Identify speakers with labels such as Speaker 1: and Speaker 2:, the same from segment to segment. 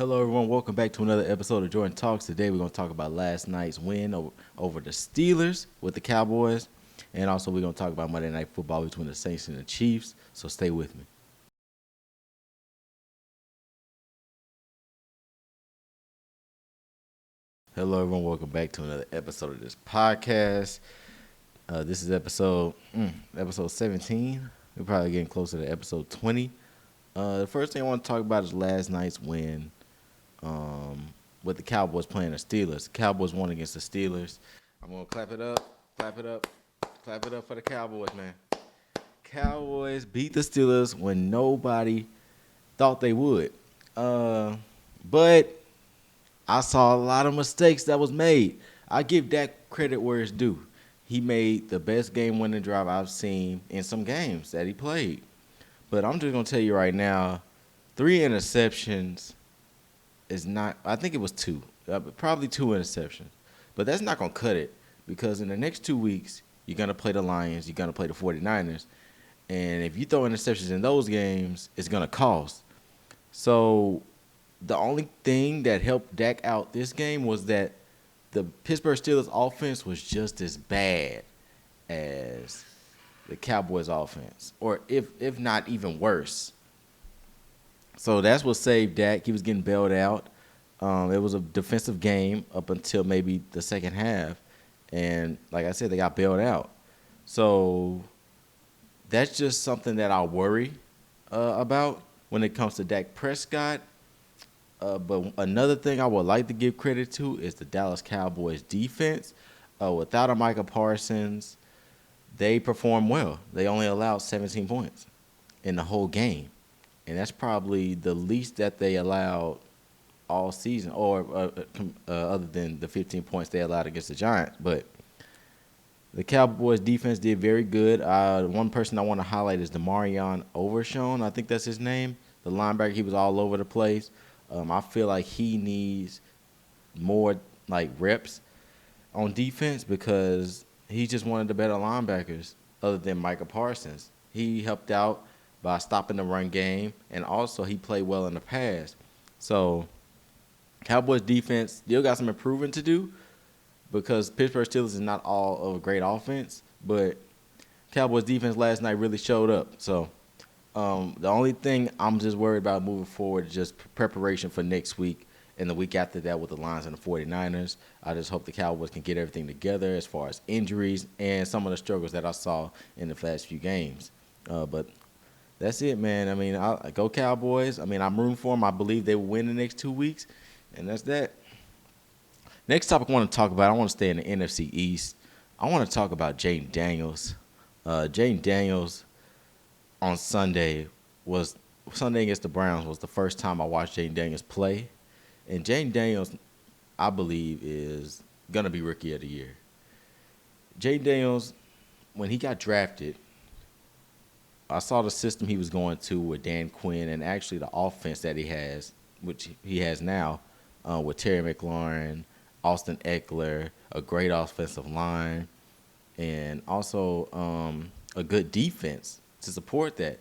Speaker 1: Hello, everyone. Welcome back to another episode of Jordan Talks. Today, we're going to talk about last night's win over the Steelers with the Cowboys. And also, we're going to talk about Monday Night Football between the Saints and the Chiefs. So stay with me. Hello, everyone. Welcome back to another episode of this podcast. This is episode 17. We're probably getting closer to episode 20. The first thing I want to talk about is last night's win um, with the Cowboys playing the Steelers. The Cowboys won against the Steelers. I'm gonna clap it up, clap it up, clap it up for the Cowboys, man. Cowboys beat the Steelers when nobody thought they would. But I saw a lot of mistakes that was made. I give Dak credit where it's due. He made the best game-winning drive I've seen in some games that he played. But I'm just gonna tell you right now, 3 interceptions is not. I think it was two, probably 2 interceptions, but that's not gonna cut it because in the next 2 weeks you're gonna play the Lions, you're gonna play the 49ers, and if you throw interceptions in those games, it's gonna cost. So the only thing that helped Dak out this game was that the Pittsburgh Steelers offense was just as bad as the Cowboys offense, or if not even worse. So that's what saved Dak. He was getting bailed out. It was a defensive game up until maybe the second half. And like I said, they got bailed out. So that's just something that I worry about when it comes to Dak Prescott. But another thing I would like to give credit to is the Dallas Cowboys defense. Without a Micah Parsons, they performed well. They only allowed 17 points in the whole game. And that's probably the least that they allowed all season, or other than the 15 points they allowed against the Giants. But the Cowboys defense did very good. One person I want to highlight is Demarion Overshown. I think that's his name. The linebacker, he was all over the place. I feel like he needs more like reps on defense because he's just one of the better linebackers other than Micah Parsons. He helped out by stopping the run game, and also he played well in the pass. So Cowboys defense still got some improving to do because Pittsburgh Steelers is not all of a great offense, but Cowboys defense last night really showed up. So the only thing I'm just worried about moving forward is just preparation for next week and the week after that with the Lions and the 49ers. I just hope the Cowboys can get everything together as far as injuries and some of the struggles that I saw in the last few games. But that's it, man. I mean, I go Cowboys. I mean, I'm rooting for them. I believe they will win the next 2 weeks, and that's that. Next topic I want to talk about, I want to stay in the NFC East. I want to talk about Jaden Daniels. Jaden Daniels on Sunday against the Browns was the first time I watched Jaden Daniels play. And Jaden Daniels, I believe, is going to be Rookie of the Year. Jaden Daniels, when he got drafted, I saw the system he was going to with Dan Quinn and actually the offense that he has, which he has now, with Terry McLaurin, Austin Eckler, a great offensive line, and also a good defense to support that.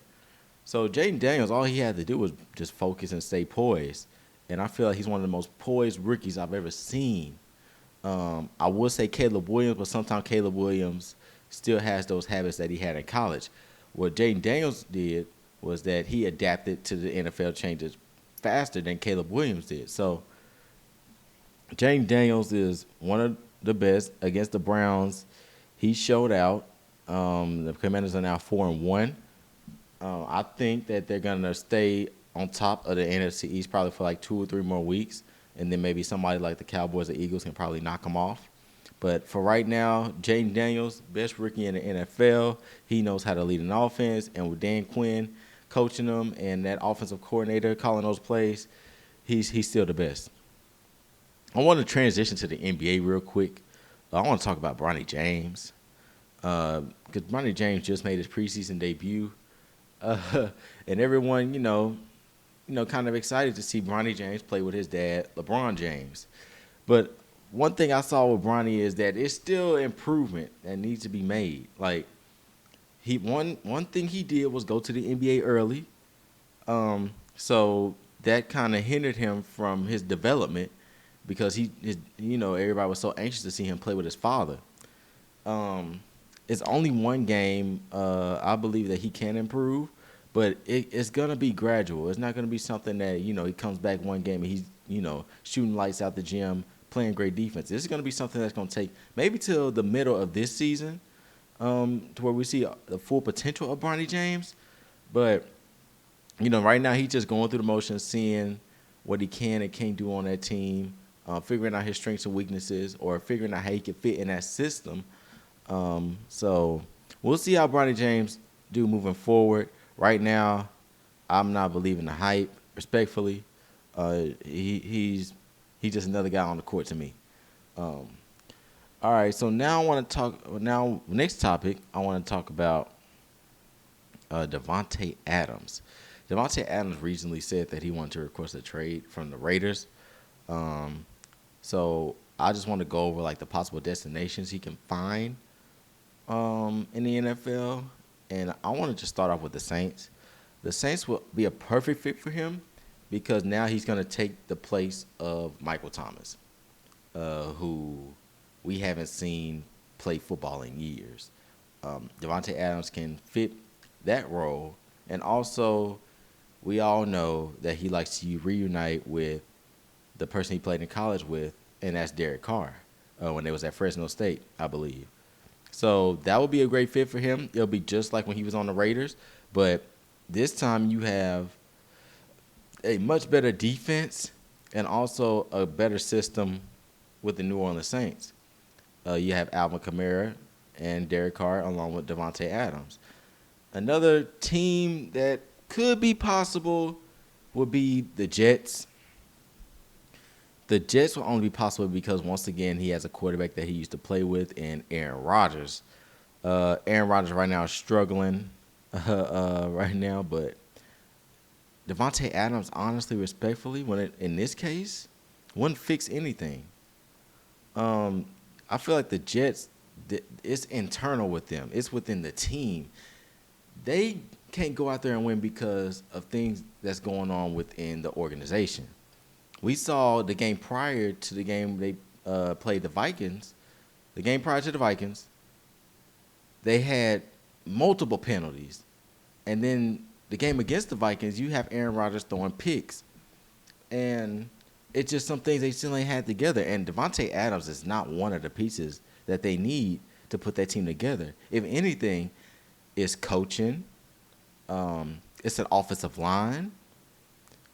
Speaker 1: So Jaden Daniels, all he had to do was just focus and stay poised. And I feel like he's one of the most poised rookies I've ever seen. I would say Caleb Williams, but sometimes Caleb Williams still has those habits that he had in college. What Jaden Daniels did was that he adapted to the NFL changes faster than Caleb Williams did. So Jaden Daniels is one of the best against the Browns. He showed out. The Commanders are now 4-1. I think that they're gonna stay on top of the NFC East probably for like 2 or 3 more weeks, and then maybe somebody like the Cowboys or Eagles can probably knock them off. But for right now, Jaden Daniels, best rookie in the NFL. He knows how to lead an offense, and with Dan Quinn coaching them and that offensive coordinator calling those plays, he's still the best. I want to transition to the NBA real quick. I want to talk about Bronny James because Bronny James just made his preseason debut, and everyone, kind of excited to see Bronny James play with his dad, LeBron James. But one thing I saw with Bronny is that it's still improvement that needs to be made. Like one thing he did was go to the NBA early. So that kind of hindered him from his development because everybody was so anxious to see him play with his father. Um, it's only one game. I believe that he can improve, but it's gonna be gradual. It's not gonna be something that he comes back one game and he's shooting lights out the gym, playing great defense. This is gonna be something that's gonna take maybe till the middle of this season, to where we see the full potential of Bronny James. But right now he's just going through the motions, seeing what he can and can't do on that team, figuring out his strengths and weaknesses, or figuring out how he can fit in that system. So we'll see how Bronny James do moving forward. Right now, I'm not believing the hype. Respectfully, he's just another guy on the court to me. Um, all right, so now I want to talk. Now, next topic, I want to talk about Davante Adams. Davante Adams recently said that he wanted to request a trade from the Raiders. Um, so I just want to go over like the possible destinations he can find in the NFL, and I want to just start off with the Saints. The Saints will be a perfect fit for him because now he's going to take the place of Michael Thomas, who we haven't seen play football in years. Davante Adams can fit that role, and also we all know that he likes to reunite with the person he played in college with, and that's Derek Carr, when they was at Fresno State, I believe. So that would be a great fit for him. It'll be just like when he was on the Raiders, but this time you have a much better defense and also a better system with the New Orleans Saints. You have Alvin Kamara and Derek Carr along with Davante Adams. Another team that could be possible would be the Jets. The Jets will only be possible because, once again, he has a quarterback that he used to play with in Aaron Rodgers. Aaron Rodgers right now is struggling right now, but Davante Adams, honestly, respectfully, in this case, wouldn't fix anything. I feel like the Jets, it's internal with them. It's within the team. They can't go out there and win because of things that's going on within the organization. We saw the game prior to the game they played the Vikings. The game prior to the Vikings, they had multiple penalties. And then the game against the Vikings, you have Aaron Rodgers throwing picks. And it's just some things they still ain't had together. And Davante Adams is not one of the pieces that they need to put that team together. If anything, it's coaching. It's an offensive line.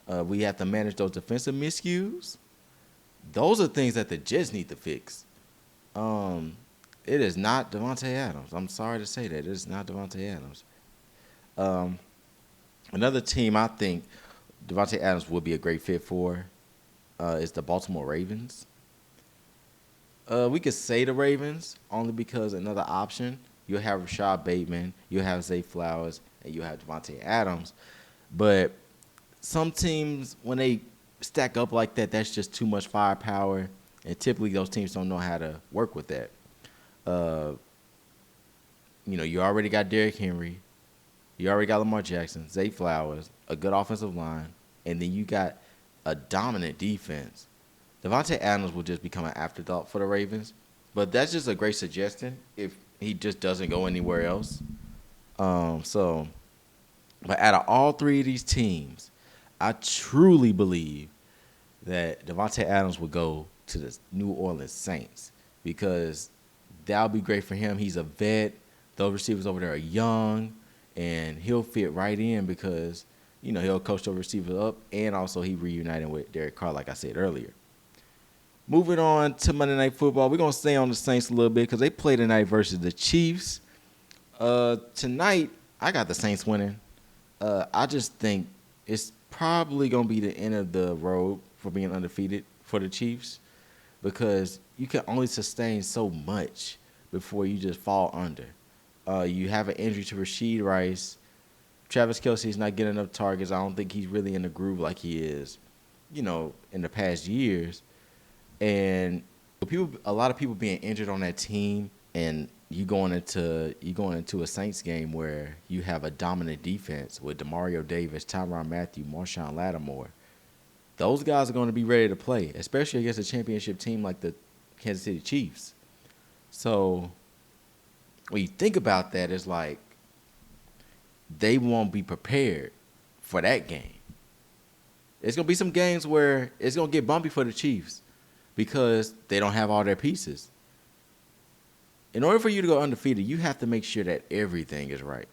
Speaker 1: We have to manage those defensive miscues. Those are things that the Jets need to fix. It is not Davante Adams. I'm sorry to say that. It is not Davante Adams. Another team I think Davante Adams would be a great fit for is the Baltimore Ravens. We could say the Ravens only because another option, you'll have Rashad Bateman, you'll have Zay Flowers, and you'll have Davante Adams. But some teams, when they stack up like that, that's just too much firepower, and typically those teams don't know how to work with that. You already got Derrick Henry, you already got Lamar Jackson, Zay Flowers, a good offensive line, and then you got a dominant defense. Davante Adams will just become an afterthought for the Ravens, but that's just a great suggestion if he just doesn't go anywhere else. But out of all three of these teams, I truly believe that Davante Adams would go to the New Orleans Saints because that would be great for him. He's a vet. Those receivers over there are young, and he'll fit right in because, he'll coach those receivers up, and also he reunited with Derek Carr, like I said earlier. Moving on to Monday Night Football, we're going to stay on the Saints a little bit because they play tonight versus the Chiefs. Tonight, I got the Saints winning. I just think it's probably going to be the end of the road for being undefeated for the Chiefs because you can only sustain so much before you just fall under. You have an injury to Rashee Rice. Travis Kelce's not getting enough targets. I don't think he's really in the groove like he is, in the past years. And a lot of people being injured on that team, and you going into a Saints game where you have a dominant defense with Demario Davis, Tyrann Mathieu, Marshawn Lattimore. those guys are going to be ready to play, especially against a championship team like the Kansas City Chiefs. So when you think about that, it's like they won't be prepared for that game. It's going to be some games where it's going to get bumpy for the Chiefs because they don't have all their pieces. In order for you to go undefeated, you have to make sure that everything is right.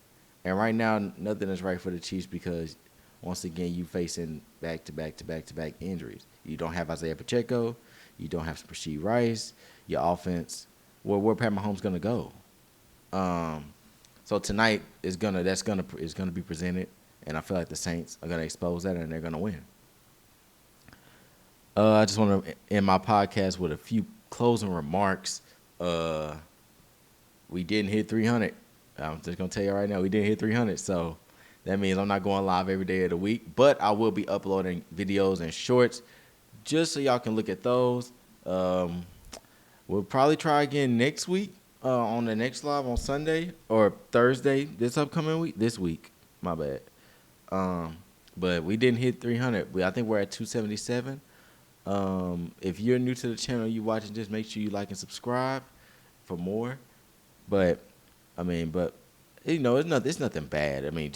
Speaker 1: And right now, nothing is right for the Chiefs because, once again, you facing back-to-back injuries. You don't have Isaiah Pacheco. You don't have Rashee Rice. Your offense, where Pat Mahomes going to go? So tonight is gonna be presented, and I feel like the Saints are gonna expose that and they're gonna win. I just want to end my podcast with a few closing remarks. We didn't hit 300. I'm just gonna tell you right now, we didn't hit 300. So that means I'm not going live every day of the week, but I will be uploading videos and shorts just so y'all can look at those. We'll probably try again next week. On the next live on Sunday or Thursday this upcoming week. This week, my bad. But we didn't hit 300. I think we're at 277. If you're new to the channel, you watching, just make sure you like and subscribe for more. But it's nothing bad. I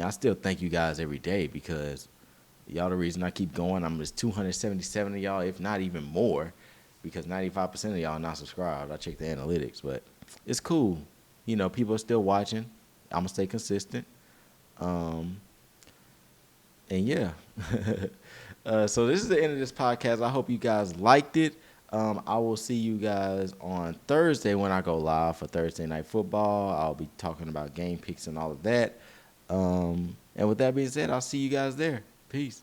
Speaker 1: still thank you guys every day because y'all the reason I keep going. I'm just 277 of y'all, if not even more. Because 95% of y'all are not subscribed. I checked the analytics, but it's cool. People are still watching. I'm going to stay consistent. And yeah. So this is the end of this podcast. I hope you guys liked it. I will see you guys on Thursday when I go live for Thursday Night Football. I'll be talking about game picks and all of that. And with that being said, I'll see you guys there. Peace.